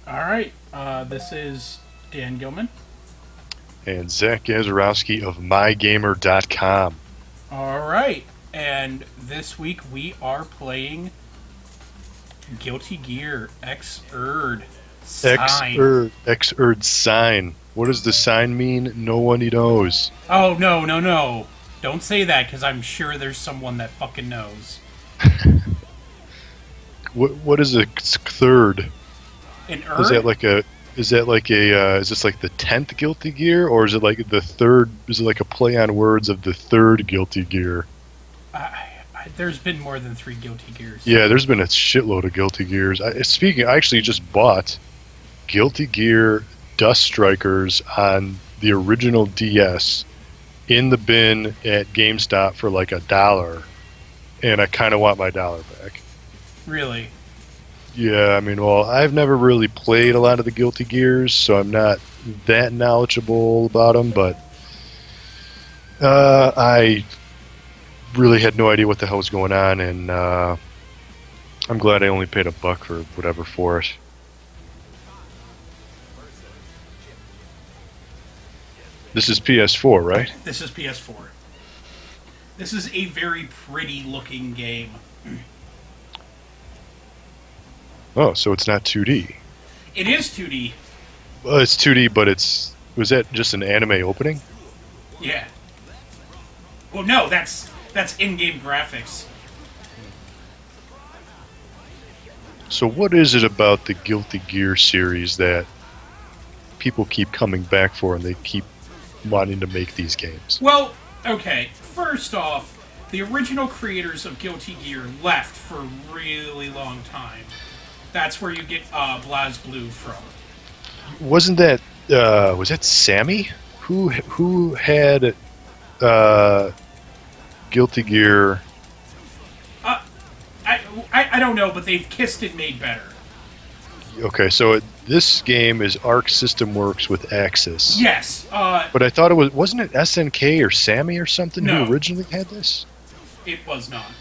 All right. This is Dan Gilman. And Zach Gazarowski of MyGamer.com. All right. And this week we are playing Guilty Gear Xrd Sign. Xrd sign. What does the sign mean? No one knows. Oh, no, no, no. Don't say that because I'm sure there's someone that fucking knows. What is a third? An Is that Erd? like a? Is that like a? Is this like the 10th Guilty Gear, or is it like the third? Is it like a play on words of the third Guilty Gear? There's been more than 3 Guilty Gears. Yeah, there's been a shitload of Guilty Gears. I actually just bought Guilty Gear Dust Strikers on the original DS in the bin at GameStop for like $1, and I kind of want my dollar back. Really? Yeah, I mean, well, I've never really played a lot of the Guilty Gears, so I'm not that knowledgeable about them, but I really had no idea what the hell was going on, and I'm glad I only paid $1 or whatever for it. This is PS4, right? This is PS4. This is a very pretty looking game. Oh, so it's not 2D. It is 2D. Well, it's 2D, but was that just an anime opening? Yeah. Well, no, that's in-game graphics. So what is it about the Guilty Gear series that people keep coming back for and they keep wanting to make these games? Well, okay. First off, the original creators of Guilty Gear left for a really long time. That's where you get BlazBlue from. Wasn't that was that Sammy who had Guilty Gear? I don't know, but they've kissed it made better. Okay, so this game is Arc System Works with Axis. Yes. But I thought wasn't it SNK or Sammy or something No. who originally had this? It was not.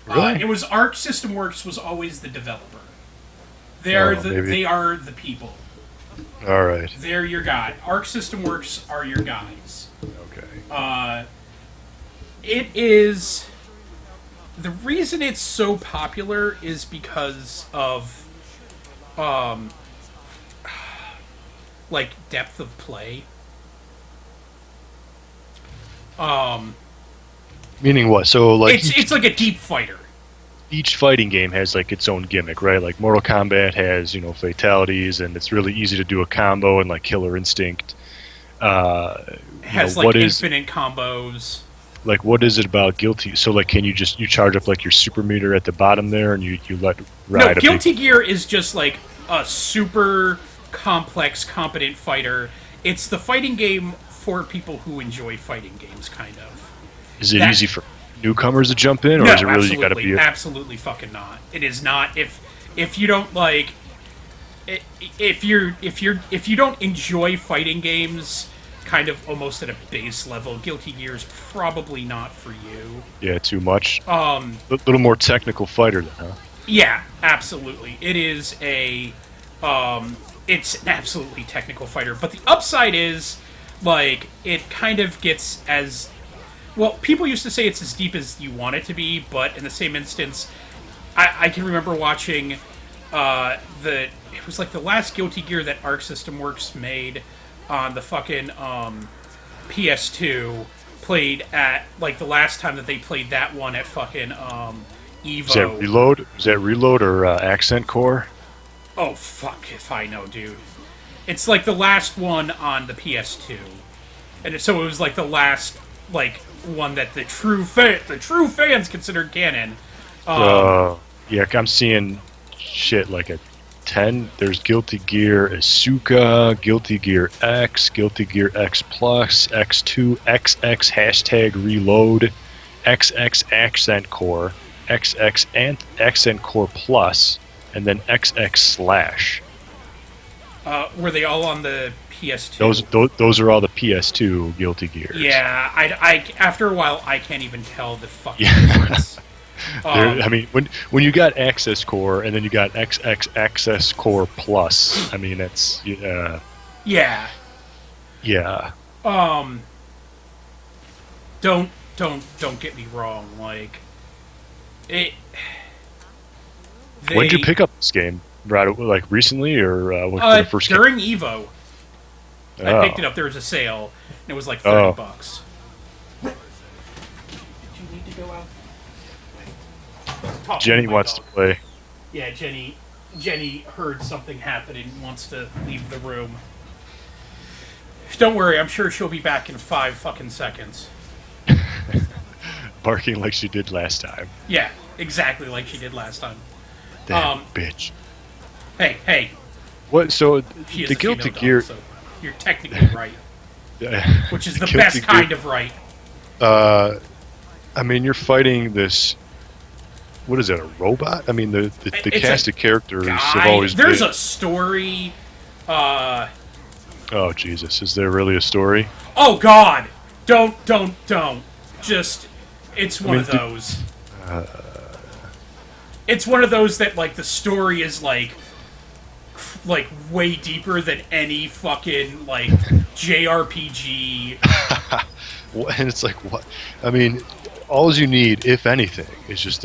Really? It was Arc System Works was always the developer. Maybe. They are the people. All right. They're your guy. Arc System Works are your guys. Okay. It is. The reason it's so popular is because of, like depth of play. Meaning what? So like It's like a deep fighter. each fighting game has like its own gimmick, right? Like Mortal Kombat has, fatalities, and it's really easy to do a combo, and like Killer Instinct. Has What like is infinite combos. like what is it about Guilty? So like, can you charge up like your super meter at the bottom there, and you let ride No, a Guilty big... Gear is just like a super complex, competent fighter. It's the fighting game for people who enjoy fighting games, kind of. Is it that- easy for newcomers to jump in, or No, is it really absolutely, you got to be? absolutely fucking not. It is not. If you don't like, if you don't enjoy fighting games, kind of almost at a base level, Guilty Gear is probably not for you. Yeah, too much. A little more technical fighter, then, huh? Yeah, absolutely. It is a, it's an absolutely technical fighter. But the upside is, like, it kind of gets as, well, people used to say it's as deep as you want it to be, but in the same instance, I can remember watching, it was like the last Guilty Gear that Arc System Works made on the fucking, PS2, played at, like, the last time that they played that one at fucking, Evo. Is that Reload? Is that Reload or Accent Core? Oh, fuck if I know, dude. It's like the last one on the PS2. And so it was like the last, like, one that the true fans considered canon. Yeah, I'm seeing shit like a 10. There's Guilty Gear Asuka, Guilty Gear X, Guilty Gear X Plus, X2, XX hashtag Reload, XX Accent Core, XX and Accent Core Plus, and then XX Slash. Were they all on the PS2? Those are all the PS2 Guilty Gears. Yeah, I after a while I can't even tell the fucking Yeah. difference. I mean, when you got Access Core and then you got XX Access Core Plus, I mean, it's Yeah. yeah. Um, don't get me wrong. Like, it. When did you They pick up this game? Right, like recently, or when it first came? during Evo, I picked it Oh, up. There was a sale, and it was like oh. $30. Did you need to go out? Talking Jenny to my wants dog. to play. Yeah, Jenny heard something happen and wants to leave the room. Don't worry, I'm sure she'll be back in 5 fucking seconds. Barking like she did last time. Yeah, exactly like she did last time. Damn Um, bitch. hey, What? So she is the a female Guilty dog, Gear. so you're technically right, which is the Guilty best Gear, kind of right. I mean, you're fighting this. What is it? A robot? I mean, the It's cast a of characters have guy. always There's been. a story. Oh Jesus! Is there really a story? Oh God! Don't. Just, it's I one mean, of those. It's one of those that like the story is like way deeper than any fucking like JRPG. And it's like what? I mean, all you need, if anything, is just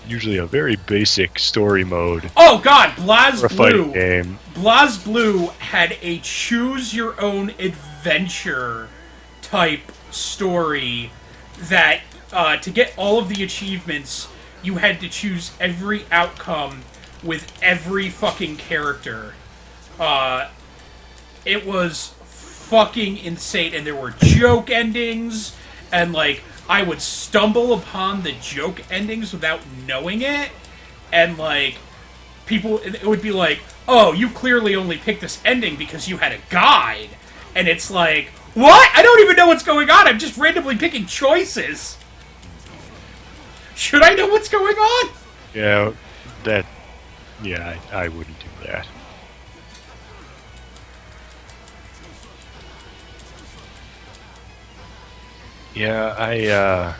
usually a very basic story mode Oh God, Blaz for a fighting Blue. game. Blaz Blue had a choose your own adventure type story that to get all of the achievements, you had to choose every outcome with every fucking character. It was fucking insane, and there were joke endings, and like I would stumble upon the joke endings without knowing it, and like people, it would be like, oh, you clearly only picked this ending because you had a guide, and it's like, what? I don't even know what's going on. I'm just randomly picking choices. Should I know what's going on? Yeah, that. Yeah, I wouldn't do that. Yeah,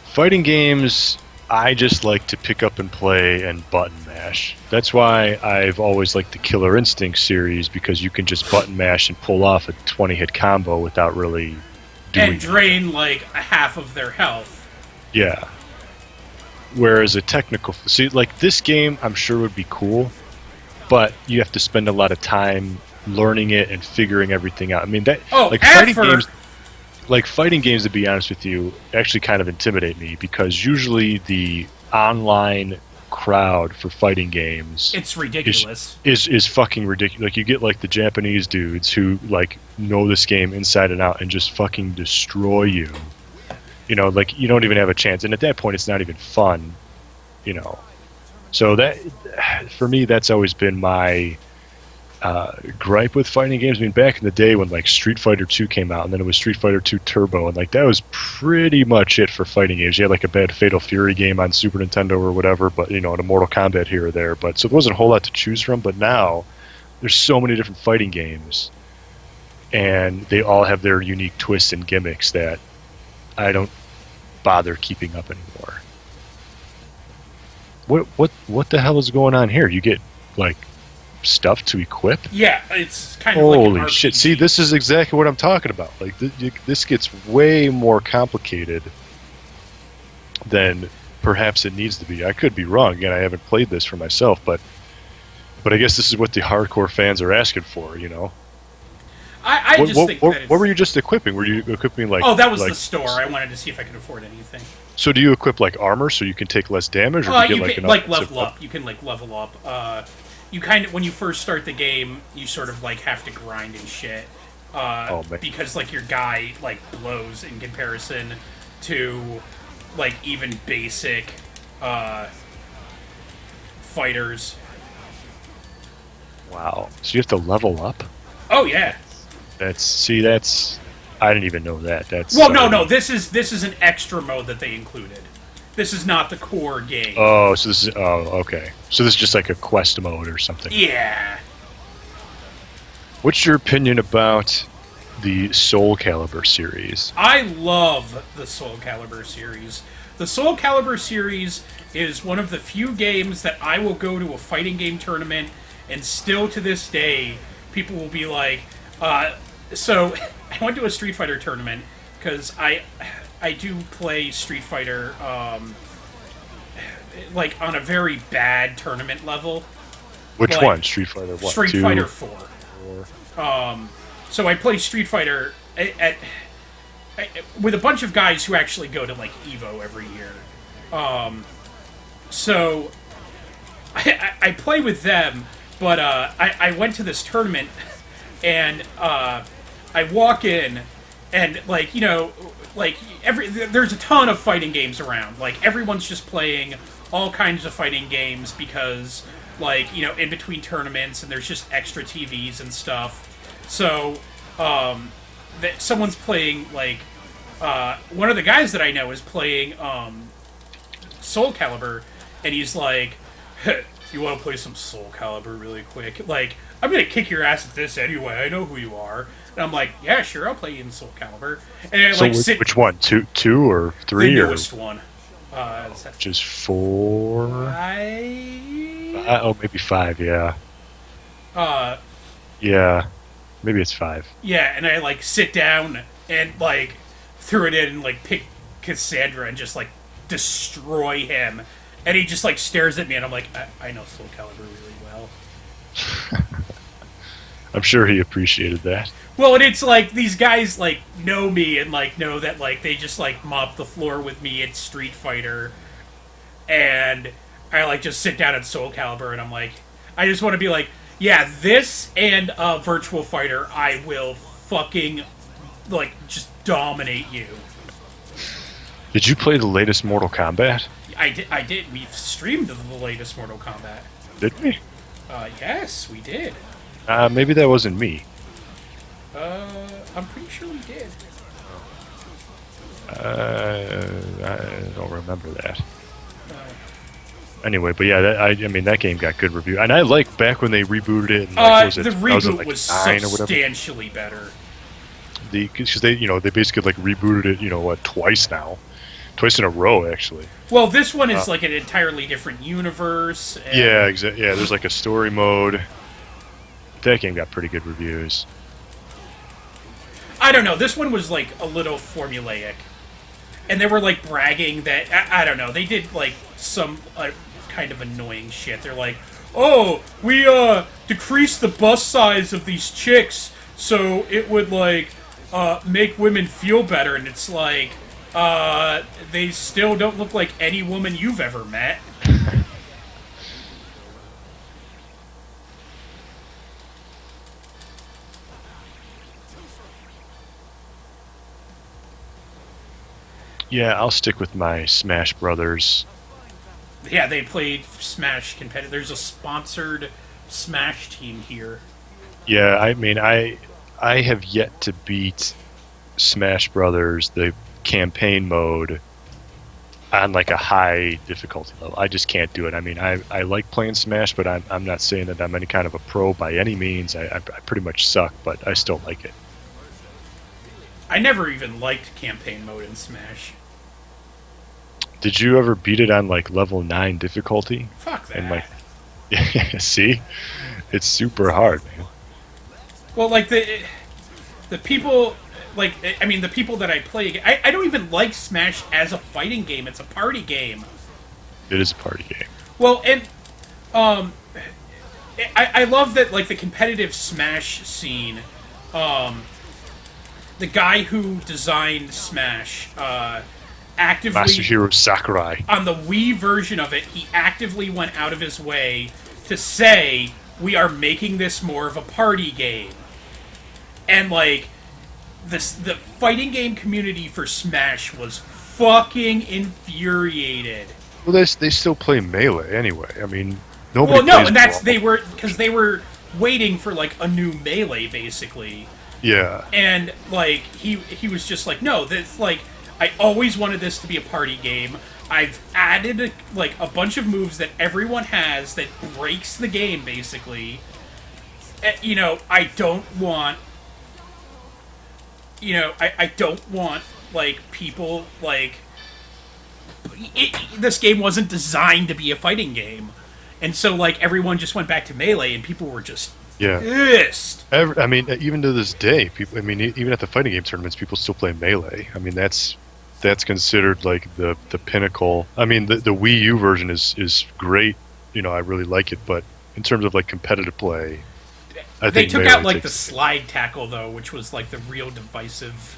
fighting games, I just like to pick up and play and button mash. That's why I've always liked the Killer Instinct series, because you can just button mash and pull off a 20-hit combo without really doing And drain like a half of their health. Yeah. Whereas a technical... See, like, this game, I'm sure would be cool, but you have to spend a lot of time learning it and figuring everything out. I mean, that... Oh, like, effort! fighting games, to be honest with you, actually kind of intimidate me, because usually the online crowd for fighting games It's ridiculous. is fucking ridiculous. Like, you get like the Japanese dudes who like know this game inside and out and just fucking destroy you. You know, like you don't even have a chance, and at that point, it's not even fun. You know, so that for me, that's always been my gripe with fighting games. I mean, back in the day when like Street Fighter 2 came out, and then it was Street Fighter 2 Turbo, and like that was pretty much it for fighting games. You had like a bad Fatal Fury game on Super Nintendo or whatever, but you know, and a Mortal Kombat here or there. But so there wasn't a whole lot to choose from. But now there's so many different fighting games, and they all have their unique twists and gimmicks that I don't bother keeping up anymore. What the hell is going on here? You get like stuff to equip? Yeah, it's kind of like an Holy RPG. shit! See, this is exactly what I'm talking about. Like this gets way more complicated than perhaps it needs to be. I could be wrong. Again, I haven't played this for myself, but I guess this is what the hardcore fans are asking for. You know. I just think that it's... What were you just equipping? Were you equipping like? Oh, that was like, the store. I wanted to see if I could afford anything. So do you equip like armor so you can take less damage, or do you You get can an like offensive level up. You can like level up. You kind of, when you first start the game, you sort of like have to grind and shit. Oh, man. Because like your guy like blows in comparison to like even basic fighters. Wow. So you have to level up? Oh yeah. That's I didn't even know that. That's Well, no. This is an extra mode that they included. This is not the core game. Oh, so this is okay. So this is just like a quest mode or something. Yeah. What's your opinion about the Soul Calibur series? I love the Soul Calibur series. the Soul Calibur series is one of the few games that I will go to a fighting game tournament, and still to this day, people will be like, so I went to a Street Fighter tournament because I do play Street Fighter like on a very bad tournament level. Which like, one? Street Fighter what? Street 2? Fighter 4. So I play Street Fighter with a bunch of guys who actually go to like Evo every year. So I play with them, but I went to this tournament, and I walk in, and like there's a ton of fighting games around. Like everyone's just playing all kinds of fighting games because in between tournaments, and there's just extra TVs and stuff. So someone's playing one of the guys that I know is playing Soul Calibur, and he's like, "You want to play some Soul Calibur really quick? Like, I'm gonna kick your ass at this anyway. I know who you are." And I'm like, "Yeah, sure, I'll play you in Soul Calibur." And so which one? Two or three? The or newest one. Just 4? Maybe 5. Yeah. Yeah, maybe it's 5. Yeah, and I sit down and threw it in and pick Cassandra and just destroy him, and he just stares at me, and I'm like, I know Soul Calibur really well. I'm sure he appreciated that. Well, and it's these guys know me and know that they just mop the floor with me at Street Fighter, and I just sit down at Soul Calibur, and I'm like, I just want to be like, yeah, this and Virtual Fighter, I will fucking just dominate you. Did you play the latest Mortal Kombat? I did. We've streamed the latest Mortal Kombat. Did we? Yes, we did. Maybe that wasn't me. I'm pretty sure we did. I don't remember that. Anyway, but yeah, I mean that game got good review, and I like back when they rebooted it. And, the reboot was substantially better. Because they basically rebooted it, twice now, twice in a row actually. Well, this one is an entirely different universe. And yeah, exactly. Yeah, there's a story mode. That game got pretty good reviews. I don't know. This one was a little formulaic, and they were bragging that I don't know. They did some kind of annoying shit. They're like, "Oh, we decreased the bust size of these chicks so it would make women feel better," and it's they still don't look like any woman you've ever met. Yeah, I'll stick with my Smash Brothers. Yeah, they played Smash competitive. There's a sponsored Smash team here. Yeah, I mean, I have yet to beat Smash Brothers, the campaign mode, on a high difficulty level. I just can't do it. I mean, I like playing Smash, but I'm not saying that I'm any kind of a pro by any means. I pretty much suck, but I still like it. I never even liked campaign mode in Smash. Did you ever beat it on level 9 difficulty? Fuck that. And yeah, see, it's super hard, man. Well, the people, the people that I play, I don't even like Smash as a fighting game. It's a party game. It is a party game. Well, and I love that the competitive Smash scene. The guy who designed Smash actively... Masahiro Sakurai. On the Wii version of it, he actively went out of his way to say, we are making this more of a party game. And, the fighting game community for Smash was fucking infuriated. Well, they still play Melee anyway. I mean, nobody Well, no, plays and that's... Brawl. They were waiting for, a new Melee, basically. Yeah. And, he was just no, that's, I always wanted this to be a party game. I've added, a bunch of moves that everyone has that breaks the game, basically. I don't want... I don't want, people, this game wasn't designed to be a fighting game, and so like everyone just went back to Melee, and people were just Yeah. pissed. I mean, even to this day, people. I mean, even at the fighting game tournaments, people still play Melee. I mean, that's considered like the pinnacle. I mean, the Wii U version is great. You know, I really like it, but in terms of like competitive play, I They think took Melee out like the takes- slide tackle though, which was like the real divisive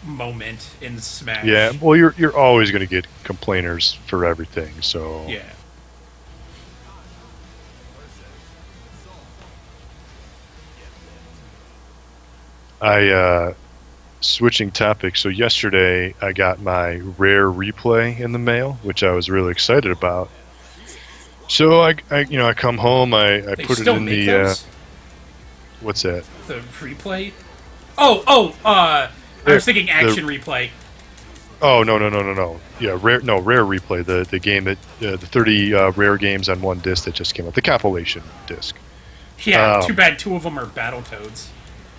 moment in Smash. Yeah, well, you're always going to get complainers for everything. So Yeah. switching topics. So yesterday I got my rare replay in the mail, which I was really excited about. So I come home, I They put it still in make the those? what's that? The replay? I was thinking action replay. Oh no. Yeah, rare replay, the game that the 30 rare games on one disc that just came out, the compilation disc. Yeah, too bad two of them are Battletoads.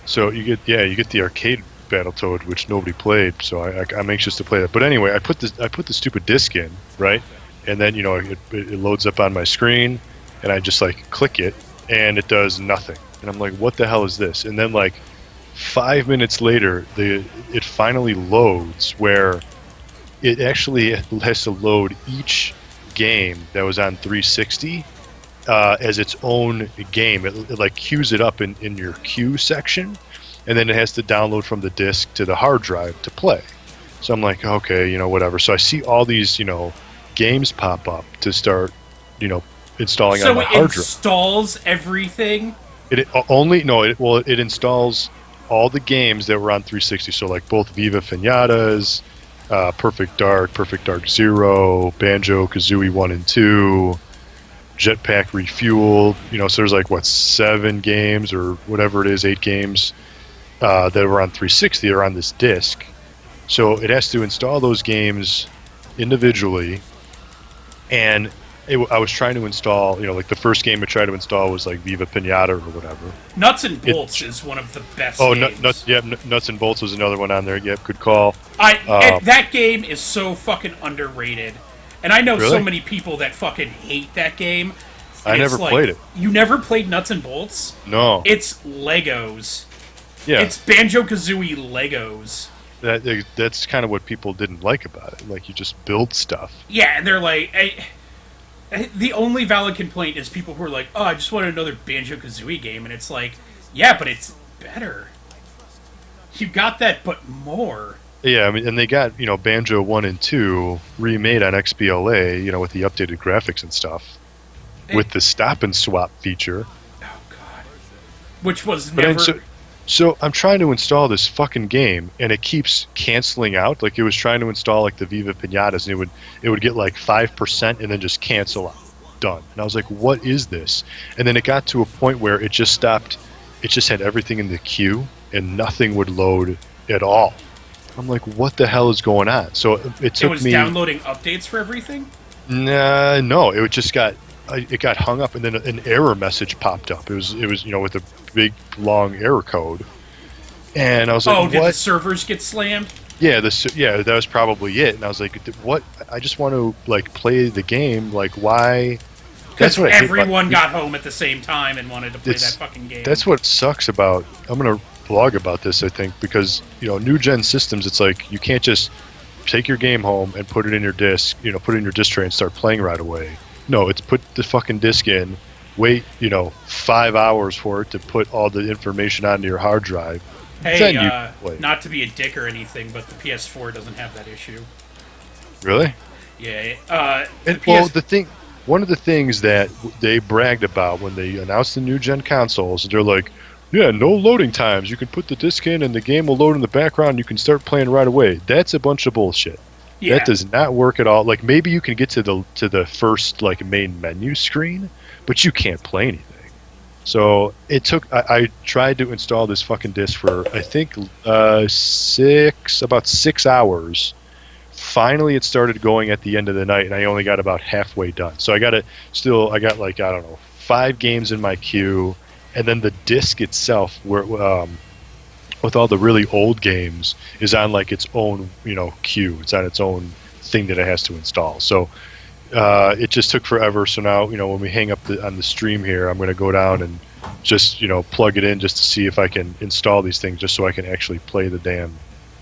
So you get the arcade Battletoad, which nobody played. So I'm anxious to play that. But anyway, I put the stupid disc in, right, and then it loads up on my screen, and I just like click it, and it does nothing, and I'm like, what the hell is this? And then like 5 minutes later, it finally loads where it actually has to load each game that was on 360 as its own game. It like queues it up in your queue section, and then it has to download from the disc to the hard drive to play. So I'm like, okay, whatever. So I see all these, games pop up to start, installing on my hard So it drive. installs everything? It installs all the games that were on 360. So like both Viva Pinatas, Perfect Dark Zero, Banjo Kazooie 1 and 2, Jetpack Refueled. So there's like 7 games or whatever it is, 8 games that were on 360 are on this disc. So it has to install those games individually, and I was trying to install, like the first game I tried to install was like Viva Pinata or whatever. Nuts and Bolts is one of the best games. Nuts and Bolts was another one on there. Yep, good call. And that game is so fucking underrated. And I know so Really? many people that fucking hate that game. I And never it's like, played it. You never played Nuts and Bolts? No. It's Legos. Yeah. It's Banjo-Kazooie Legos. That's kind of what people didn't like about it. Like, you just build stuff. Yeah, and they're like... the only valid complaint is people who are like, oh, I just want another Banjo-Kazooie game. And it's like, yeah, but it's better. You got that, but more. Yeah, I mean, and they got, Banjo 1 and 2 remade on XBLA, with the updated graphics and stuff. With the stop and swap feature. Oh, God. Which was But never... So I'm trying to install this fucking game, and it keeps canceling out. Like, it was trying to install like the Viva Pinatas, and it would get like 5% and then just cancel out. Done. And I was like, what is this? And then it got to a point where it just stopped. It just had everything in the queue, and nothing would load at all. I'm like, what the hell is going on? So it took me... It was downloading updates for everything? Nah, no. It got hung up, and then an error message popped up. It was with a big long error code, and I was like, did what? the servers get slammed? Yeah, that was probably it. And I was like, what? I just want to like play the game. Like, why? Because what I hate everyone about- got home at the same time and wanted to play that fucking game. That's what sucks about. I'm gonna blog about this, I think, because new gen systems. It's like you can't just take your game home and put it in your disc. Put it in your disc tray and start playing right away. No, it's put the fucking disc in, wait, 5 hours for it to put all the information onto your hard drive. Hey, Then you play. not to be a dick or anything, but the PS4 doesn't have that issue. Really? Yeah. One of the things that they bragged about when they announced the new gen consoles, they're like, yeah, no loading times. You can put the disc in and the game will load in the background. You can start playing right away. That's a bunch of bullshit. Yeah. That does not work at all. Like, maybe you can get to the first like main menu screen, but you can't play anything. So it took. I tried to install this fucking disc for I think about 6 hours. Finally, it started going at the end of the night, and I only got about halfway done. So I got like, I don't know, 5 games in my queue, and then the disc itself, where with all the really old games, is on like its own queue. It's on its own thing that it has to install. So it just took forever. So now, when we hang up on the stream here, I'm going to go down and just, plug it in just to see if I can install these things, just so I can actually play the damn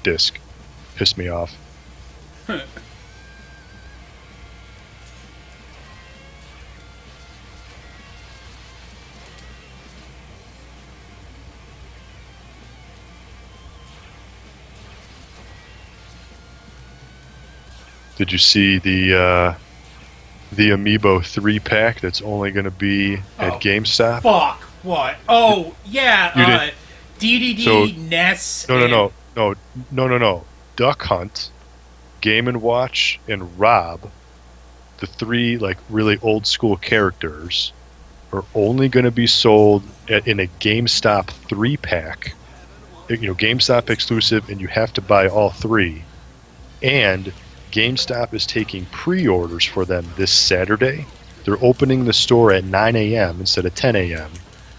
disc. Piss me off. Did you see the Amiibo 3-pack that's only going to be at GameStop? Fuck, what? Oh, yeah, DDD, So, Ness, no. Duck Hunt, Game & Watch, and Rob, the 3, like, really old-school characters, are only going to be sold in a GameStop 3-pack. GameStop exclusive, and you have to buy all 3. And GameStop is taking pre-orders for them this Saturday. They're opening the store at 9 a.m. instead of 10 a.m.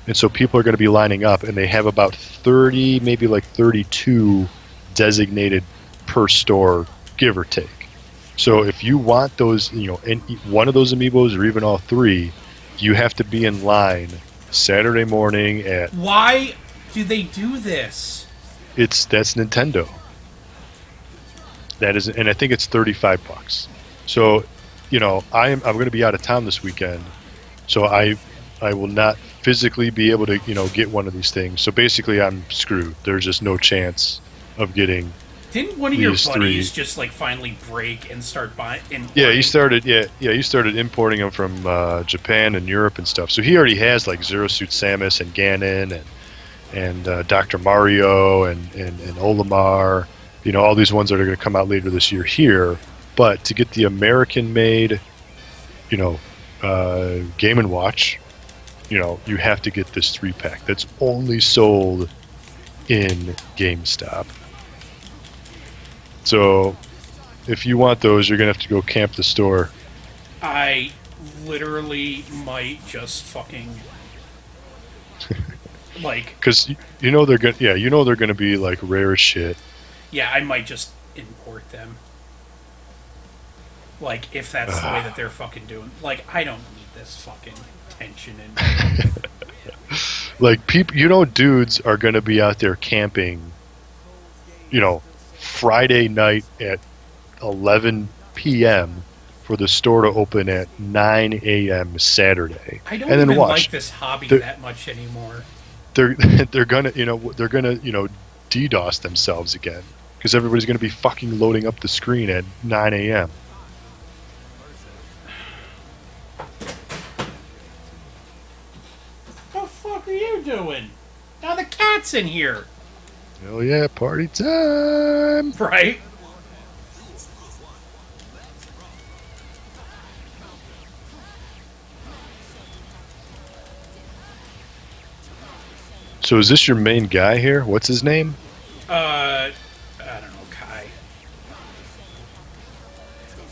And so people are going to be lining up, and they have about 30, maybe like 32 designated per store, give or take. So if you want those, one of those Amiibos or even all 3, you have to be in line Saturday morning at... Why do they do this? That's Nintendo. That is, and I think it's $35. So, I'm going to be out of town this weekend, so I will not physically be able to get one of these things. So basically, I'm screwed. There's just no chance of getting. Didn't one of your buddies just like finally break and start buying? Yeah, he started. Yeah, he started importing them from Japan and Europe and stuff. So he already has like Zero Suit Samus and Ganon and Dr. Mario and Olimar. All these ones that are going to come out later this year here. But to get the American-made, Game & Watch, you have to get this 3-pack. That's only sold in GameStop. So if you want those, you're going to have to go camp the store. I literally might just fucking... like... Because they're going they're going to be like rare as shit. Yeah, I might just import them. Like, if that's the way that they're fucking doing. Like, I don't need this fucking tension in my life. Like, people, dudes are going to be out there camping, Friday night at 11 p.m. for the store to open at 9 a.m. Saturday. I don't and then even watch. like this hobby that much anymore. They're gonna DDoS themselves again, because everybody's going to be fucking loading up the screen at 9 a.m. What the fuck are you doing? Now the cat's in here. Hell yeah, party time! Right? So is this your main guy here? What's his name? I don't know,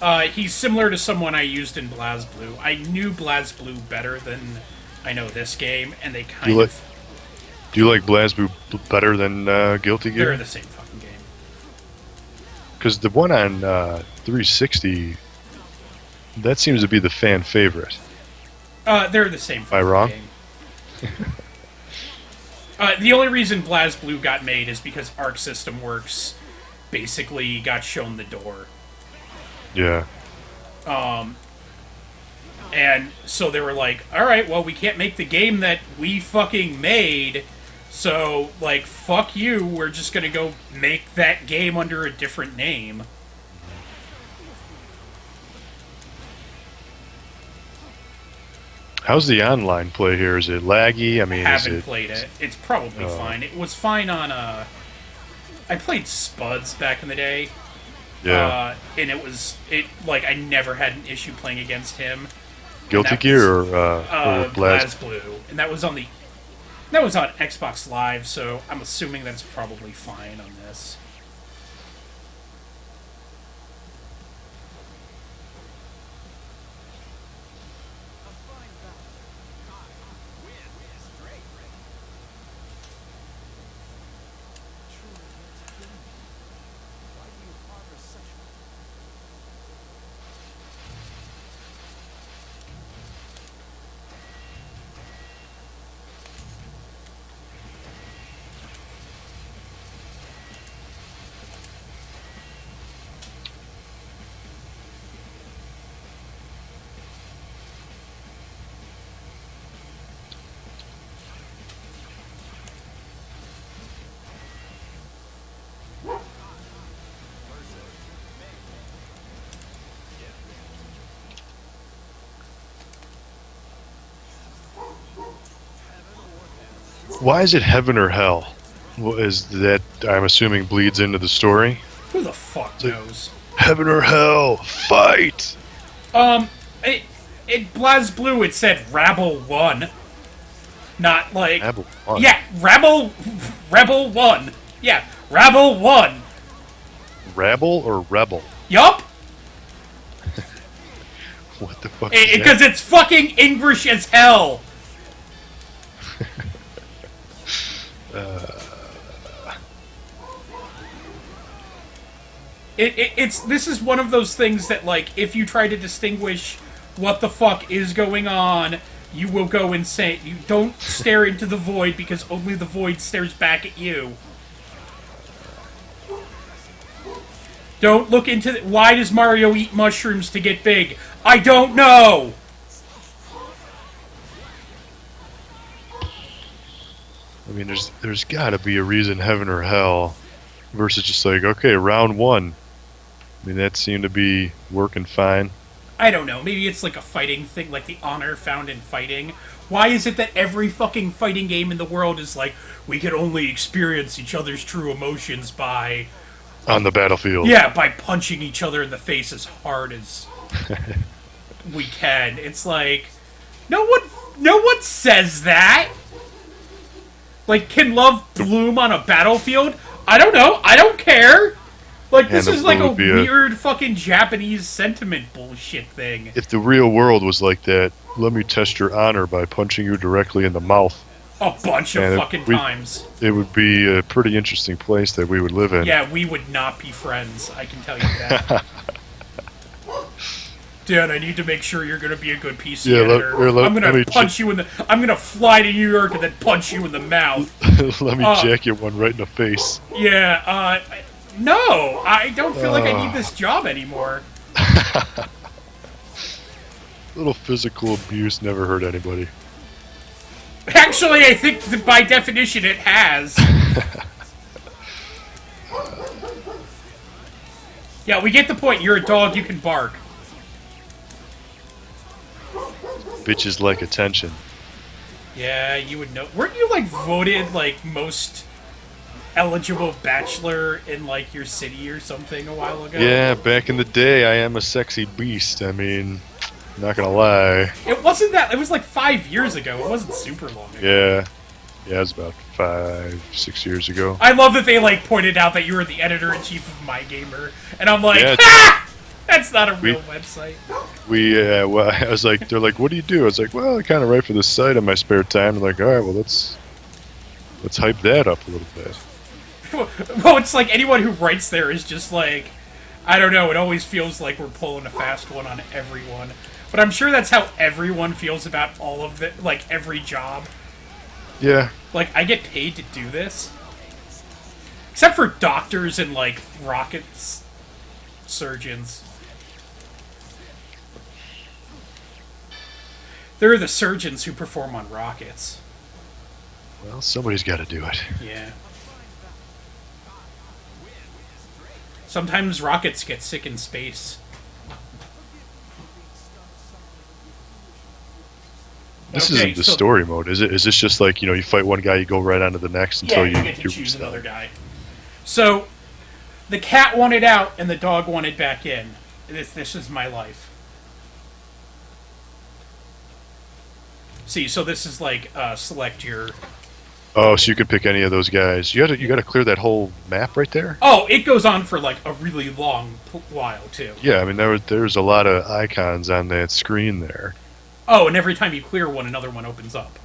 Kai. He's similar to someone I used in BlazBlue. I knew BlazBlue better than I know this game, and they kind of... Do you like BlazBlue better than Guilty Gear? They're the same fucking game. Because the one on 360, that seems to be the fan favorite. They're the same fucking Am I wrong? game. The only reason BlazBlue got made is because Arc System Works basically got shown the door. Yeah. And so they were like, alright, well, we can't make the game that we fucking made, so, like, fuck you, we're just gonna go make that game under a different name. How's the online play here? Is it laggy? I mean, Haven't played it. It's probably fine. It was fine on, I played Spuds back in the day. Yeah. And I never had an issue playing against him. Guilty Gear or BlazBlue. And that was on Xbox Live, so I'm assuming that's probably fine on this. Why is it heaven or hell? Well, is that, I'm assuming, bleeds into the story? Who the fuck knows? Heaven or hell, fight! It, BlazBlue, it said Rabble 1. Not like... Rebel 1. Yeah, Rebel 1. Yeah, Rabble 1. Rabble or rebel? Yup. What the fuck is Because it's fucking English as hell. This is one of those things that, like, if you try to distinguish what the fuck is going on, you will go insane. You don't stare into the void because only the void stares back at you. Don't look into why does Mario eat mushrooms to get big? I don't know! I mean, there's gotta be a reason heaven or hell versus just like, okay, round 1. I mean, that seemed to be working fine. I don't know. Maybe it's like a fighting thing, like the honor found in fighting. Why is it that every fucking fighting game in the world is like, we can only experience each other's true emotions by... On the battlefield. Yeah, by punching each other in the face as hard as we can. It's like, no one says that. Like, can love bloom on a battlefield? I don't know. I don't care. Like, this is like a weird fucking Japanese sentiment bullshit thing. If the real world was like that, let me test your honor by punching you directly in the mouth. A bunch of fucking times. It would be a pretty interesting place that we would live in. Yeah, we would not be friends. I can tell you that. Dan, I need to make sure you're going to be a good PC editor. I'm going to punch you in the... I'm going to fly to New York and then punch you in the mouth. Let me jack you one right in the face. Yeah, no, I don't feel like I need this job anymore. Little physical abuse never hurt anybody. Actually, I think that by definition it has. Yeah, we get the point. You're a dog, you can bark. Bitches like attention. Yeah, you would know. Weren't you, like, voted, like, most eligible bachelor in, like, your city or something a while ago? Yeah, back in the day, I am a sexy beast. I mean, not gonna lie. It wasn't that. It was, like, 5 years ago. It wasn't super long ago. Yeah. Yeah, it was about 5-6 years ago. I love that they, like, pointed out that you were the editor-in-chief of MyGamer. And I'm like, yeah, ha! That's not a real website. Well, I was like, they're like, what do you do? I was like, well, I kind of write for this site in my spare time. They're like, all right, well, let's hype that up a little bit. Well, it's like anyone who writes there is just like, I don't know, it always feels like we're pulling a fast one on everyone. But I'm sure that's how everyone feels about all of it, like, every job. Yeah. Like, I get paid to do this. Except for doctors and, like, rocket surgeons. They're the surgeons who perform on rockets. Well, somebody's got to do it. Yeah. Sometimes rockets get sick in space. This isn't the story mode, is it? Is this just like, you fight one guy, you go right on to the next until you get to choose another guy. So, the cat wanted out and the dog wanted back in. This is my life. See, so this is like select your... Oh, so you can pick any of those guys. You got to clear that whole map right there? Oh, it goes on for like a really long while, too. Yeah, I mean, there's a lot of icons on that screen there. Oh, and every time you clear one, another one opens up.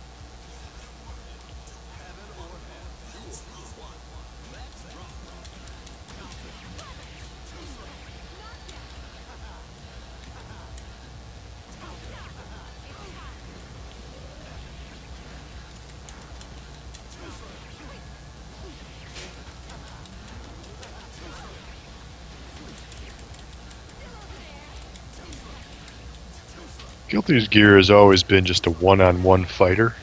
Guilty Gear has always been just a one-on-one fighter.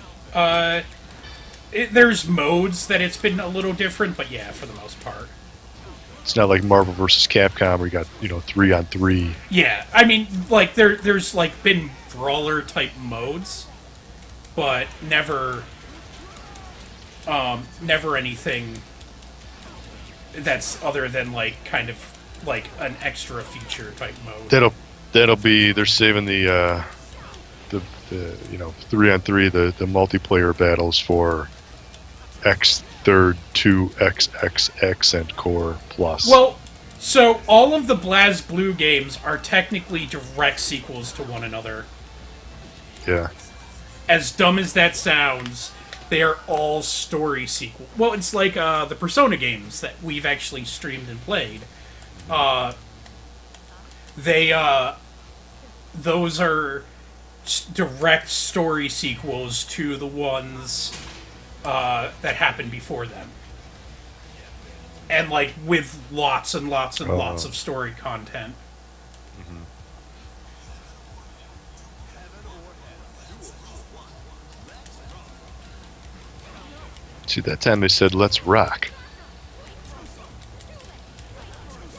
There's modes that it's been a little different, but yeah, for the most part. It's not like Marvel vs. Capcom where you got, 3-on-3. Yeah, I mean, like, there's, like, been brawler-type modes, but never... Never anything that's other than like kind of like an extra feature type mode. That'll be they're saving the 3-on-3 the multiplayer battles for X third 2XXX and Core Plus. Well, so all of the BlazBlue games are technically direct sequels to one another. Yeah. As dumb as that sounds, they are all story sequel. Well, it's like the Persona games that we've actually streamed and played. Those are direct story sequels to the ones that happened before them, and like with lots and lots and lots of story content. See, that time they said, let's rock.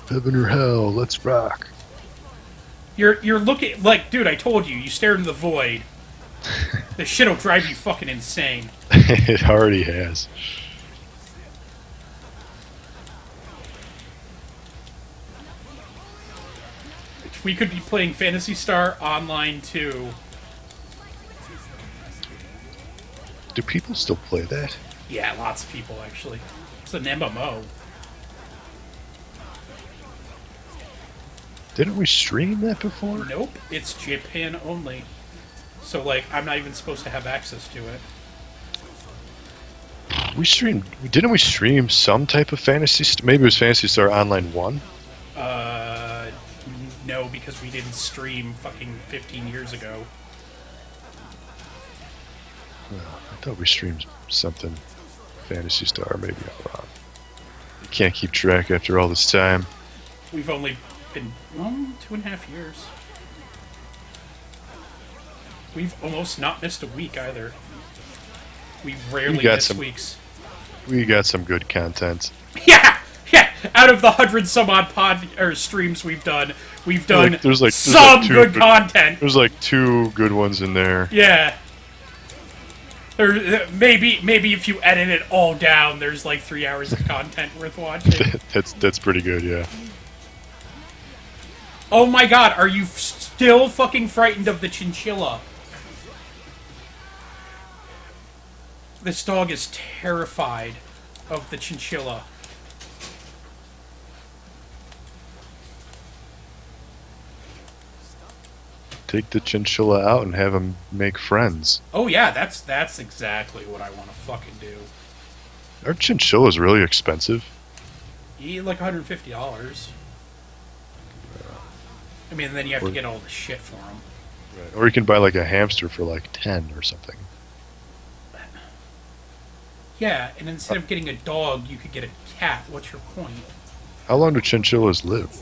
Heaven or hell, let's rock. You're looking like, dude, I told you, you stare into the void. This shit'll drive you fucking insane. It already has. We could be playing Phantasy Star Online too. Do people still play that? Yeah, lots of people actually. It's an MMO. Didn't we stream that before? Nope, it's Japan only. So like, I'm not even supposed to have access to it. Didn't we stream some type of maybe it was Phantasy Star Online 1? No, because we didn't stream fucking 15 years ago. I thought we streamed something Phantasy Star, maybe I'm wrong. You can't keep track after all this time. We've only been 2.5 years. We've almost not missed a week either. We rarely miss weeks. We got some good content. Yeah! Out of the 100 some odd streams we've done there's some good content. There's like 2 good ones in there. Yeah. Maybe if you edit it all down, there's like 3 hours of content worth watching. That's pretty good, yeah. Oh my god, are you still fucking frightened of the chinchilla? This dog is terrified of the chinchilla. Take the chinchilla out and have him make friends. Oh yeah, that's exactly what I want to fucking do. Are chinchillas really expensive? You like $150. I mean, then you have to get all the shit for them. Right. Or you can buy like a hamster for like 10 or something. Yeah, and instead of getting a dog, you could get a cat. What's your point? How long do chinchillas live?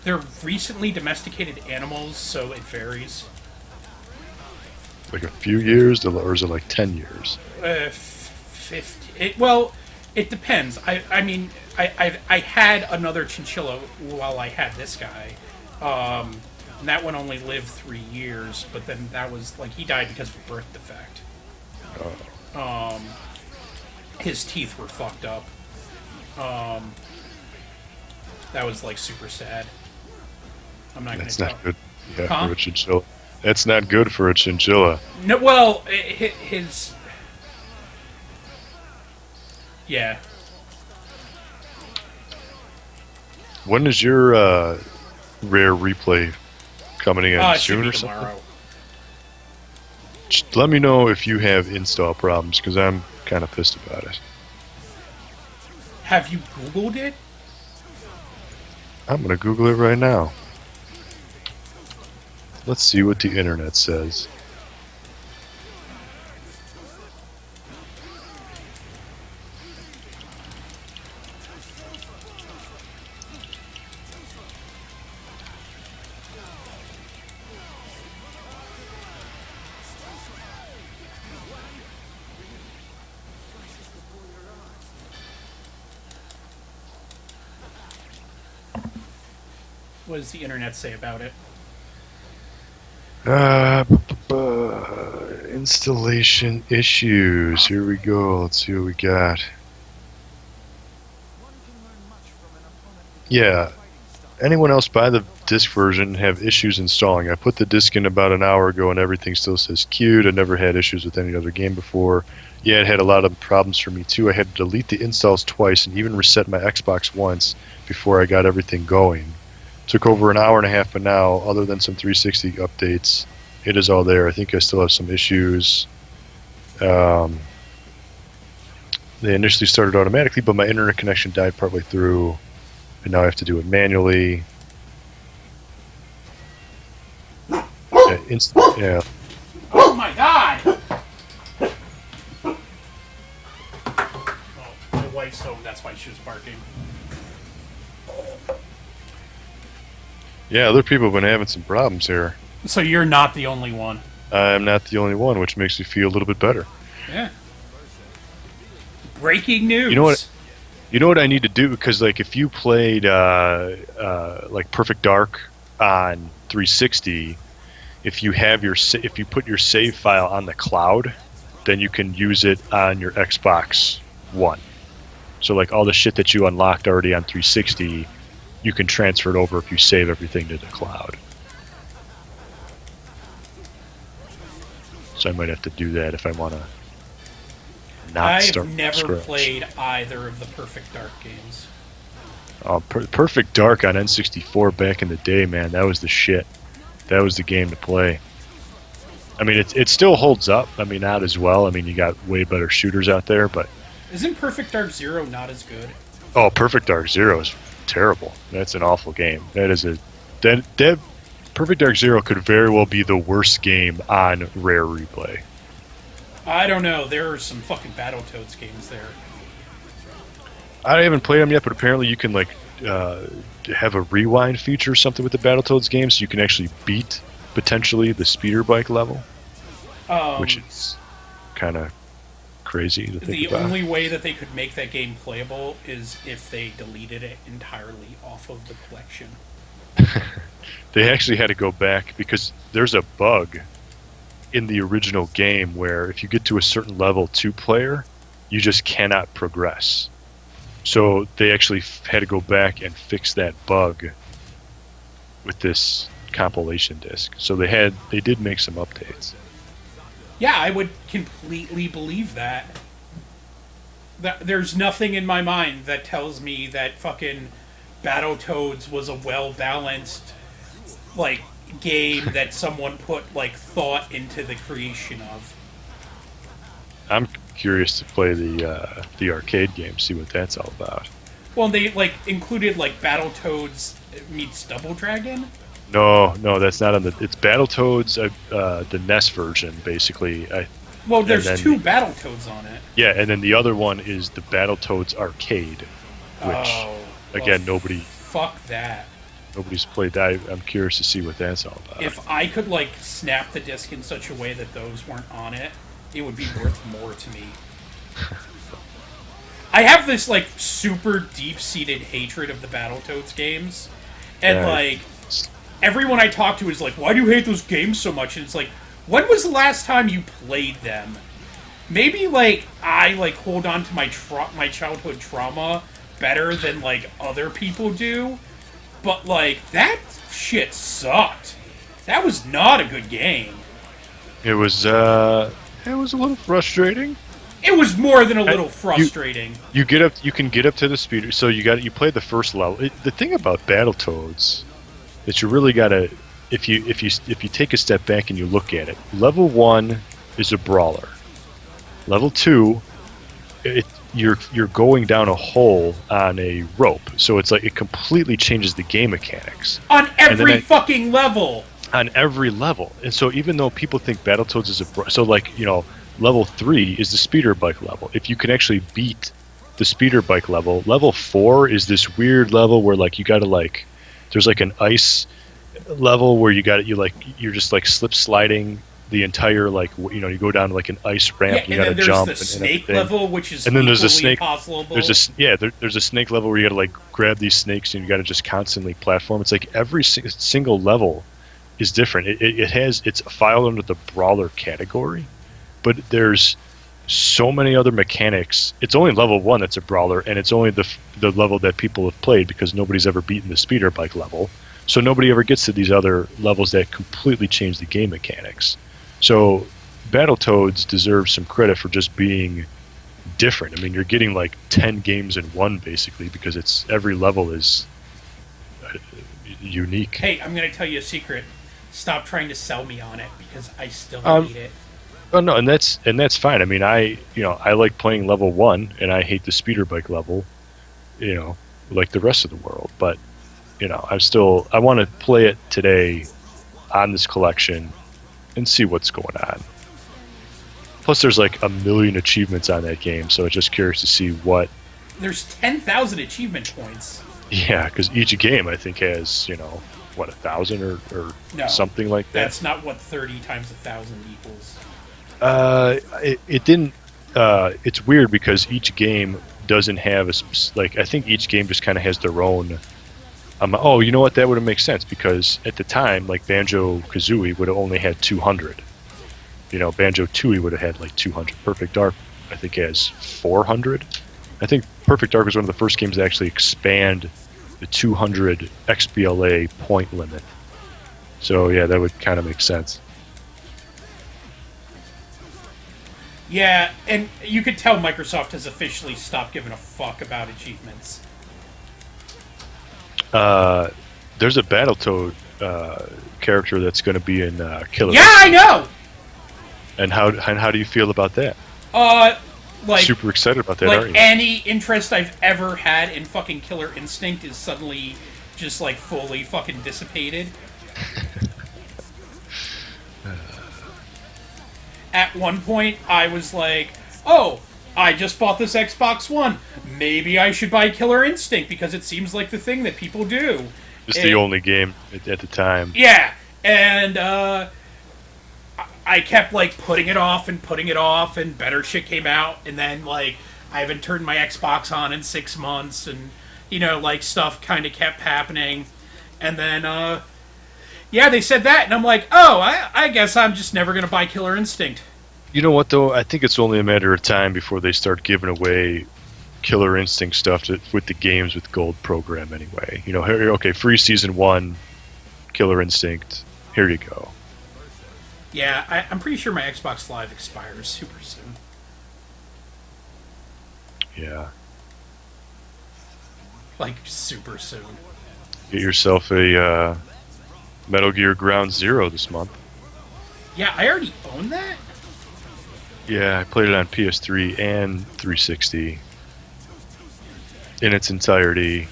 They're recently domesticated animals, so it varies. Like a few years, or is it like 10 years? 50. It depends. I mean, I had another chinchilla while I had this guy. And that one only lived 3 years, but then that was, like, he died because of a birth defect. His teeth were fucked up. That was, like, super sad. I'm not going to tell. That's not good. Yeah, for a chinchilla. That's not good for a chinchilla. No, well, his... Yeah. When is your rare replay coming in soon or something? Tomorrow. Just let me know if you have install problems, because I'm kind of pissed about it. Have you Googled it? I'm going to Google it right now. Let's see what the internet says. What does the internet say about it? Installation issues. Here we go. Let's see what we got. Yeah. Anyone else buy the disc version and have issues installing? I put the disc in about an hour ago and everything still says queued. I never had issues with any other game before. Yeah, it had a lot of problems for me too. I had to delete the installs twice and even reset my Xbox once before I got everything going. Took over an hour and a half, but now, other than some 360 updates, it is all there. I think I still have some issues. They initially started automatically, but my internet connection died partway through, and now I have to do it manually. Yeah. Oh my god! Oh, my wife's home, that's why she was barking. Yeah, other people have been having some problems here. So you're not the only one. I'm not the only one, which makes me feel a little bit better. Yeah. Breaking news. You know what? You know what I need to do? Because like, if you played like Perfect Dark on 360, if you put your save file on the cloud, then you can use it on your Xbox One. So like all the shit that you unlocked already on 360, you can transfer it over if you save everything to the cloud. So I might have to do that if I want to not start I've never scratch. played either of the Perfect Dark games. Perfect Dark on N64 back in the day, man, that was the shit. That was the game to play. I mean, it still holds up. I mean, not as well. I mean, you got way better shooters out there, but... Isn't Perfect Dark Zero not as good? Oh, Perfect Dark Zero is terrible. That's an awful game. That Perfect Dark Zero could very well be the worst game on Rare Replay. I don't know. There are some fucking Battletoads games there. I haven't played them yet, but apparently you can like have a rewind feature or something with the Battletoads game, so you can actually beat potentially the speeder bike level, which is kind of crazy to think about. The only way that they could make that game playable is if they deleted it entirely off of the collection. They actually had to go back because there's a bug in the original game where if you get to a certain level 2-player, you just cannot progress. So they actually had to go back and fix that bug with this compilation disc. So they did make some updates. Yeah, I would completely believe that. There's nothing in my mind that tells me that fucking Battletoads was a well-balanced, like, game that someone put, like, thought into the creation of. I'm curious to play the arcade game, see what that's all about. Well, they, like, included, like, Battletoads meets Double Dragon? No, that's not on the... It's Battletoads, the NES version, basically. Well, there's two Battletoads on it. Yeah, and then the other one is the Battletoads arcade, which, again, nobody... Fuck that. Nobody's played that. I'm curious to see what that's all about. If I could, like, snap the disc in such a way that those weren't on it, it would be worth more to me. I have this, like, super deep-seated hatred of the Battletoads games. And, Yeah. like, everyone I talk to is like, why do you hate those games so much? And it's like, when was the last time you played them? Maybe, like, I, like, hold on to my childhood trauma better than, like, other people do. But, like, that shit sucked. That was not a good game. It was a little frustrating. It was more than a little frustrating. You can get up to the speeder. So you play the first level. The thing about Battletoads is you really gotta, if you take a step back and you look at it. Level 1 is a brawler. Level 2, you're going down a hole on a rope. So it's like it completely changes the game mechanics On every fucking level. On every level. And so even though people think Battletoads is so like, you know, level 3 is the speeder bike level. If you can actually beat the speeder bike level, level 4 is this weird level where like you gotta like, there's like an ice level where you're just like slip sliding the entire, like, you know, you go down like an ice ramp, Yeah, you and gotta jump there's the and snake everything. level, which is And then there's a equally snake. possible. There's a snake level where you gotta like grab these snakes and you gotta just constantly platform. It's like every single level is different. It's filed under the brawler category. but there's so many other mechanics. It's only level 1 that's a brawler, and it's only the level that people have played because nobody's ever beaten the speeder bike level. So nobody ever gets to these other levels that completely change the game mechanics. So Battletoads deserves some credit for just being different. I mean, you're getting like 10 games in one basically because it's every level is unique. Hey, I'm going to tell you a secret. Stop trying to sell me on it because I still hate it. Oh no, and that's fine. I mean, I like playing level 1, and I hate the speeder bike level, like the rest of the world. But I want to play it today on this collection and see what's going on. Plus, there's like a million achievements on that game, so I'm just curious to see what. There's 10,000 achievement points. Yeah, because each game I think has 1,000 or no, something like that. That's not what 30 times 1,000 equals. It didn't. It's weird because each game doesn't have I think each game just kind of has their own. Oh, you know what? That would have made sense because at the time, like Banjo-Kazooie would have only had 200. Banjo-Tooie would have had like 200. Perfect Dark, I think, has 400. I think Perfect Dark was one of the first games to actually expand the 200 XBLA point limit. So yeah, that would kind of make sense. Yeah, and you could tell Microsoft has officially stopped giving a fuck about achievements. There's a Battletoad character that's going to be in Killer. Yeah, I know. And how do you feel about that? Like super excited about that, like aren't you? Any interest I've ever had in fucking Killer Instinct is suddenly just like fully fucking dissipated. At one point, I was like, "Oh, I just bought this Xbox One. Maybe I should buy Killer Instinct because it seems like the thing that people do." It's the only game at the time. Yeah, and I kept like putting it off, and better shit came out, and then like I haven't turned my Xbox on in 6 months, and like stuff kind of kept happening, and then yeah, they said that, and I'm like, oh, I guess I'm just never gonna buy Killer Instinct. You know what though? I think it's only a matter of time before they start giving away Killer Instinct stuff with the games with Gold program anyway. Okay, free season 1, Killer Instinct. Here you go. Yeah, I'm pretty sure my Xbox Live expires super soon. Yeah. Like, super soon. Get yourself a Metal Gear Ground Zero this month. Yeah, I already own that? Yeah, I played it on PS3 and 360 in its entirety.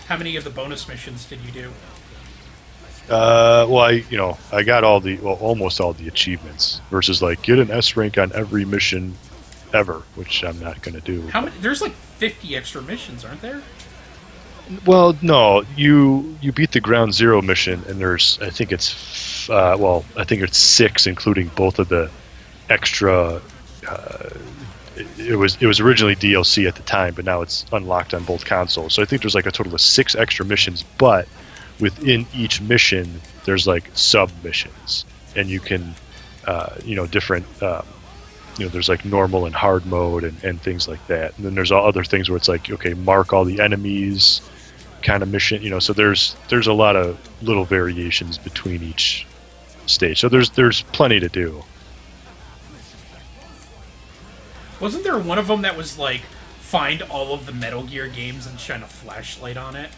How many of the bonus missions did you do? Well, I got almost all the achievements versus like get an S rank on every mission ever, which I'm not going to do. How many? There's like 50 extra missions, aren't there? Well, no, you beat the Ground Zero mission, and there's I think it's 6, including both of the extra. It was originally DLC at the time, but now it's unlocked on both consoles. So I think there's like a total of 6 extra missions, but within each mission there's like sub missions, and you can different there's like normal and hard mode and things like that, and then there's all other things where it's like, okay, mark all the enemies kind of mission, so there's a lot of little variations between each stage, so there's plenty to do. Wasn't there one of them that was like find all of the Metal Gear games and shine a flashlight on it?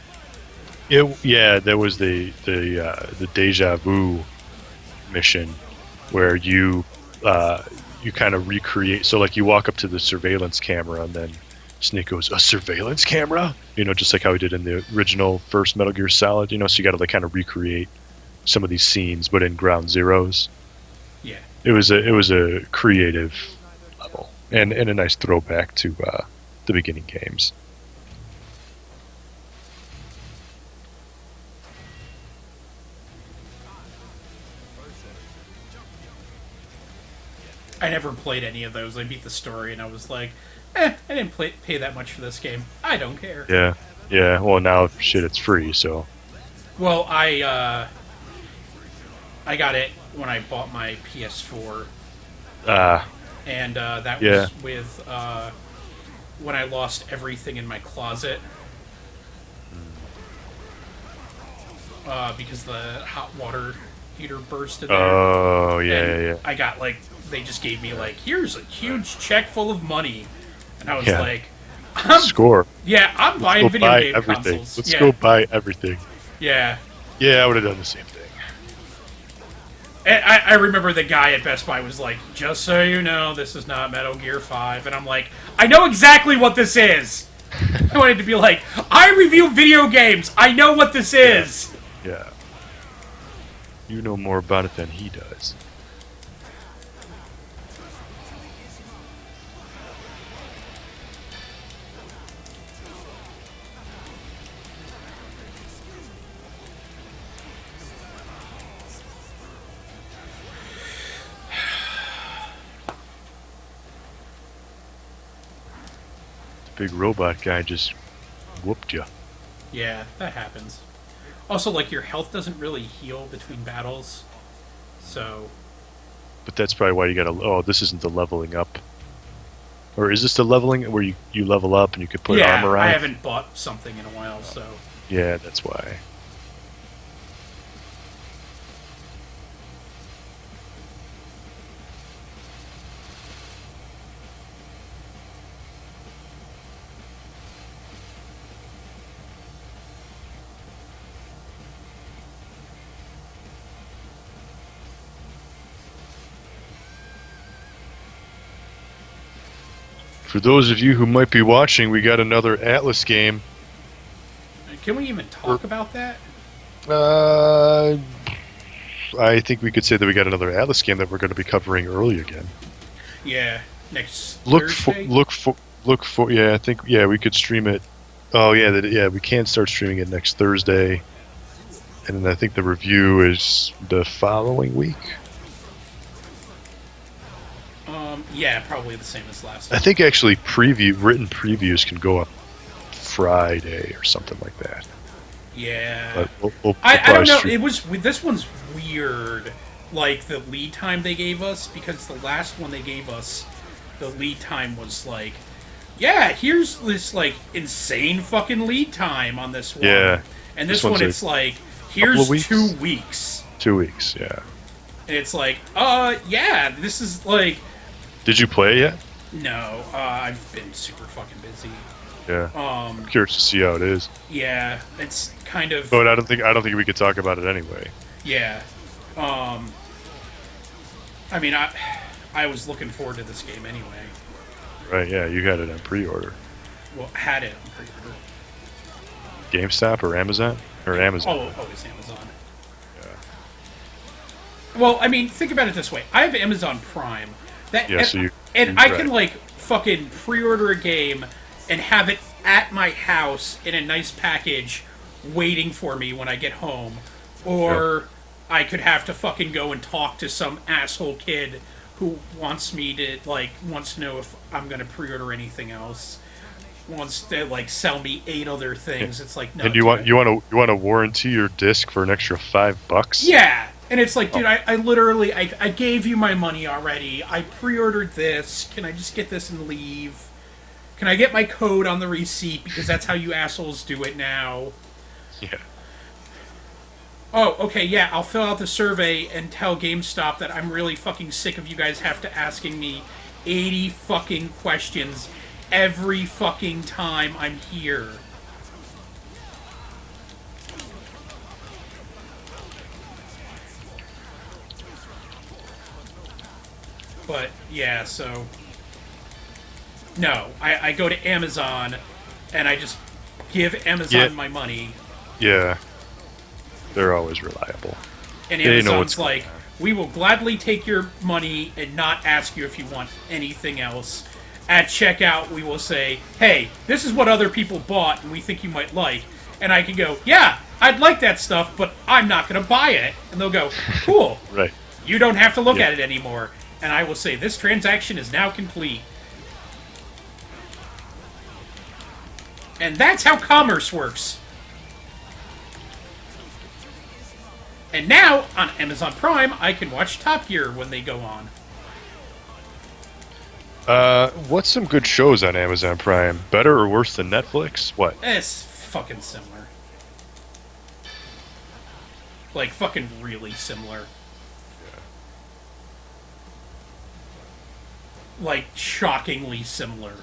Yeah, there was the Deja Vu mission where you kind of recreate. So like you walk up to the surveillance camera, and then Snake goes, "A surveillance camera?" Just like how he did in the original first Metal Gear Solid. So you got to like kind of recreate some of these scenes, but in Ground Zeroes. Yeah, it was a creative level and a nice throwback to the beginning games. I never played any of those. I beat the story, and I was like, I didn't pay that much for this game. I don't care. Yeah. Well, now shit, it's free, so. Well, I got it when I bought my PS4, And that Yeah. was with when I lost everything in my closet because the hot water heater burst in there. Oh, yeah, And yeah, yeah. I got like, they just gave me like, here's a huge check full of money. And I was Yeah. like, I'm, Score. yeah, I'm buying Go video buy game everything. consoles. Let's Yeah. go buy everything. Yeah. Yeah, I would have done the same thing. And I remember the guy at Best Buy was like, just so you know, this is not Metal Gear 5. And I'm like, I know exactly what this is. I wanted to be like, I review video games. I know what this is. Yeah. You know more about it than he does. The big robot guy just whooped you. Yeah, that happens. Also, like, your health doesn't really heal between battles. So, But that's probably why you gotta... Oh, this isn't the leveling up. Or is this the leveling where you level up and you could put yeah, armor on? I haven't bought something in a while, so. Yeah, that's why. For those of you who might be watching, we got another Atlas game. Can we even talk about that? I think we could say that we got another Atlas game that we're going to be covering early again. Yeah, next Thursday? Look for. Yeah, I think. Yeah, we could stream it. Oh yeah, we can start streaming it next Thursday, and then I think the review is the following week. Yeah, probably the same as last I time. think actually written previews can go up Friday or something like that. Yeah. But we'll I don't probably know. stream- This one's weird. Like the lead time they gave us, because the last one they gave us, the lead time was like, yeah, here's this like insane fucking lead time on this one. Yeah. And This this one one's a it's like, of here's weeks? 2 weeks. 2 weeks. Yeah. And it's like, yeah, this is like, Did you play it yet? no, I've been super fucking busy. Yeah. I'm curious to see how it is. Yeah, it's kind of, But I don't think we could talk about it anyway. yeah. I mean, I was looking forward to this game anyway. Right? Yeah. You had it on pre-order. Well, had it on pre-order. GameStop or Amazon or Amazon. Oh, always Amazon. Well, I mean, think about it this way. I have Amazon Prime. Yeah, and, so you- and I can, right. like, fucking pre-order a game and have it at my house in a nice package waiting for me when I get home. Or I could have to fucking go and talk to some asshole kid who wants me to, like, wants to know if I'm going to pre-order anything else. Wants to, like, sell me 8 other things. It's like, no. And you dude, want to warranty your disc for an extra $5? Yeah, and it's like, dude, I literally, I gave you my money already. I pre-ordered this. Can I just get this and leave? Can I get my code on the receipt? Because that's how you assholes do it now. Yeah. Oh, okay, yeah, I'll fill out the survey and tell GameStop that I'm really fucking sick of you guys asking me 80 fucking questions every fucking time I'm here. But, yeah, so... No, I go to Amazon, and I just give Amazon my money, Yeah. They're always reliable. and They know what's Amazon's going like, we will gladly take your money and not ask you if you want anything else. At checkout, we will say, hey, this is what other people bought and we think you might like. And I can go, yeah, I'd like that stuff, but I'm not going to buy it. And they'll go, cool. Right. You don't have to look Yeah. at it anymore. And I will say, this transaction is now complete. And that's how commerce works. And now, on Amazon Prime, I can watch Top Gear when they go on. What's some good shows on Amazon Prime? Better or worse than Netflix? What? It's fucking similar. Like, fucking really similar. Like, shockingly similar.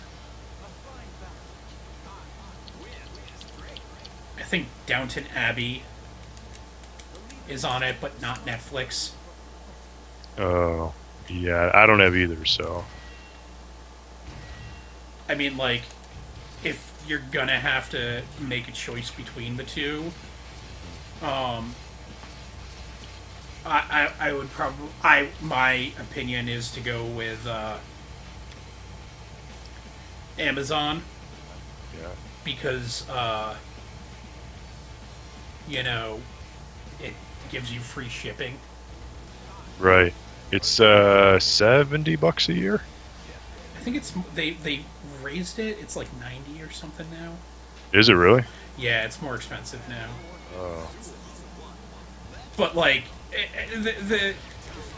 I think Downton Abbey is on it, but not Netflix. Oh, yeah, I don't have either, so. I mean, like, if you're gonna have to make a choice between the two, um, I would probably, my opinion is to go with Amazon Yeah. because, you know, it gives you free shipping. Right. It's $70 a year. I think it's they raised it. It's like 90 or something now. Is it really? Yeah, it's more expensive now. Oh. But like the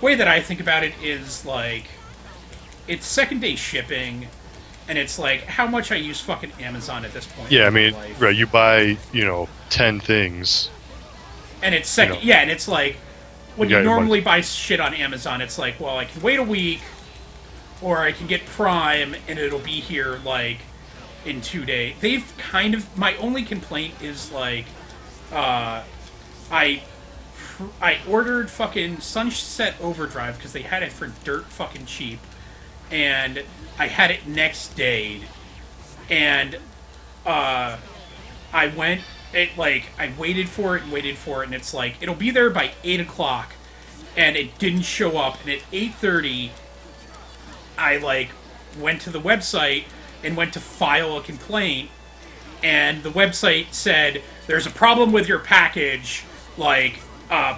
way that I think about it is like it's second day shipping, and it's like how much I use fucking Amazon at this point. Yeah, I in my mean, life. right. You buy, 10 things. And it's second, yeah, and it's like when You you got your normally buy shit on Amazon, it's like, well, I can wait a week, or I can get Prime, and it'll be here like in 2 days. They've kind of my only complaint is like, I ordered fucking Sunset Overdrive because they had it for dirt fucking cheap, and I had it next day, and I went. It like I waited for it and waited for it, and it's like it'll be there by 8 o'clock, and it didn't show up. And at 8:30, I like went to the website and went to file a complaint, and the website said there's a problem with your package. Like,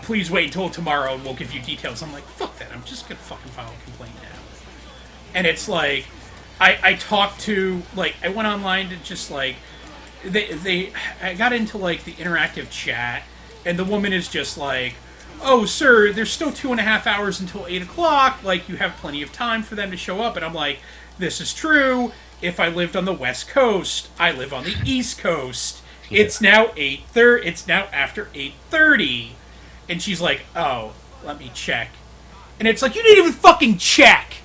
please wait until tomorrow, and we'll give you details. I'm like, fuck that. I'm just gonna fucking file a complaint now. And it's like, I talked to like I went online to just like. I got into like the interactive chat, and the woman is just like, "Oh, sir, there's still 2.5 hours until 8 o'clock. Like, you have plenty of time for them to show up." And I'm like, "This is true. If I lived on the West Coast, I live on the East Coast. It's now 8:30. It's now after 8:30." And she's like, "Oh, let me check." And it's like, you didn't even fucking check.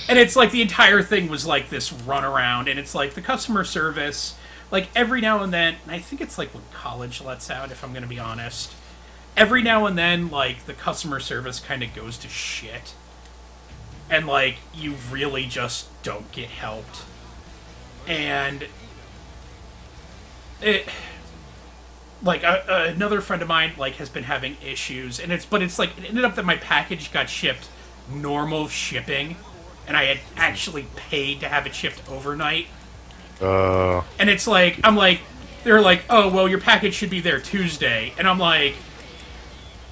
And it's like the entire thing was like this runaround, and it's like the customer service, like every now and then, and I think it's like when college lets out, if I'm going to be honest, every now and then, like the customer service kind of goes to shit, and like you really just don't get helped, and it, like another friend of mine like has been having issues, and it's like it ended up that my package got shipped normal shipping. And I had actually paid to have it shipped overnight. And it's like, they're like, oh, well, your package should be there Tuesday. And I'm like,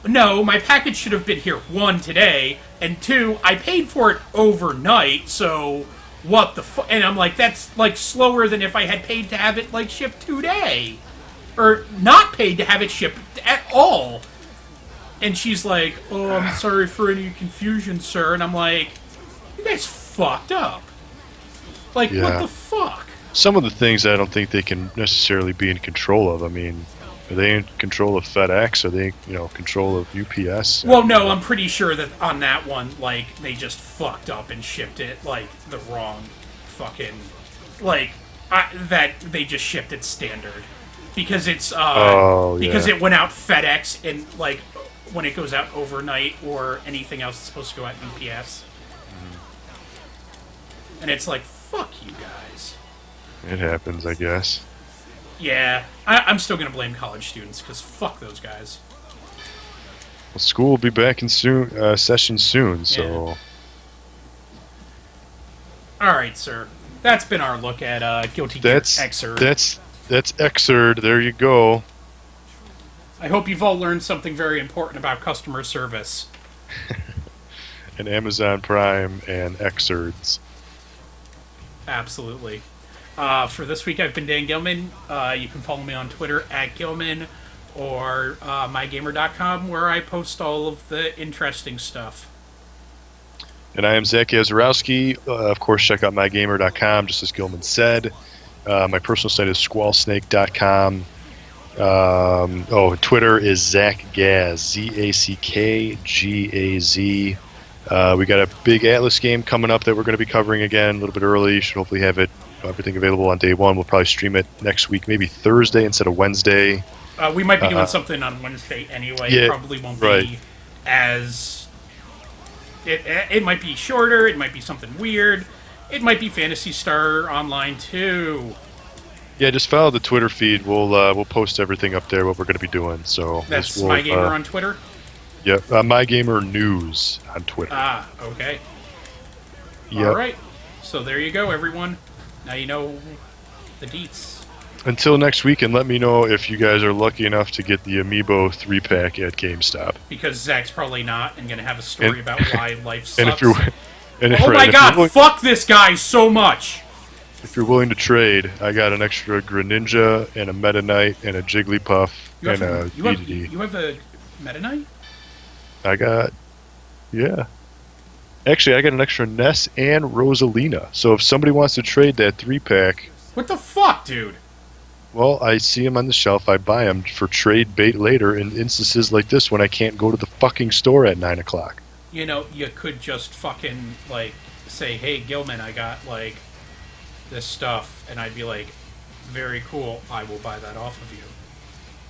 no, my package should have been here, 1, today, and 2, I paid for it overnight, so what the fuck? And I'm like, that's, like, slower than if I had paid to have it, like, shipped today. Or not paid to have it shipped at all. And she's like, oh, I'm sorry for any confusion, sir. And I'm like, you guys fucked up. Like, Yeah. what the fuck? Some of the things I don't think they can necessarily be in control of. I mean, are they in control of FedEx? Are they, control of UPS? Well, no, I'm pretty sure that on that one, like, they just fucked up and shipped it, like, the wrong fucking... Like, that they just shipped it standard. Because it's, because it went out FedEx and, like, when it goes out overnight or anything else that's supposed to go out UPS. And it's like, fuck you guys. It happens, I guess. Yeah, I'm still going to blame college students, because fuck those guys. Well, school will be back in session soon, so... Alright, sir. That's been our look at Guilty Gear Xrd. That's Xrd, there you go. I hope you've all learned something very important about customer service. And Amazon Prime and Xrds. Absolutely. For this week, I've been Dan Gilman. You can follow me on Twitter at Gilman or MyGamer.com, where I post all of the interesting stuff. And I am Zach Yazorowski. Of course, check out mygamer.com, just as Gilman said. My personal site is squallsnake.com. Twitter is Zach Gaz, ZACKGAZ. We got a big Atlas game coming up that we're going to be covering again a little bit early. Should hopefully have everything available on day one. We'll probably stream it next week, maybe Thursday instead of Wednesday. We might be doing something on Wednesday anyway. Yeah, It probably won't be as... It might be shorter. It might be something weird. It might be Phantasy Star Online too. Yeah, just follow the Twitter feed. We'll post everything up there, what we're going to be doing. So That's MyGamer on Twitter? Yep, MyGamer News on Twitter. Ah, okay. Yep. All right. So there you go, everyone. Now you know the deets. Until next week, and let me know if you guys are lucky enough to get the Amiibo 3-pack at GameStop. Because Zach's probably not and going to have a story about why life sucks. And if you're, oh my god, fuck this guy so much! If you're willing to trade, I got an extra Greninja and a Meta Knight and a Jigglypuff and a DDD. You have a Meta Knight? Actually, I got an extra Ness and Rosalina. So if somebody wants to trade that 3-pack... What the fuck, dude? Well, I see them on the shelf, I buy them for trade bait later in instances like this when I can't go to the fucking store at 9 o'clock. You know, you could just fucking, like, say, hey, Gilman, I got, like, this stuff, and I'd be like, very cool, I will buy that off of you.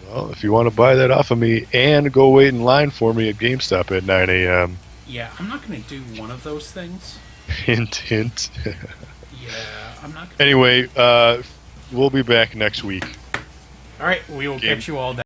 Well, if you want to buy that off of me and go wait in line for me at GameStop at 9 a.m. Yeah, I'm not going to do one of those things. Hint, hint. Yeah, I'm not gonna... Anyway, we'll be back next week. Alright, we will catch you all down.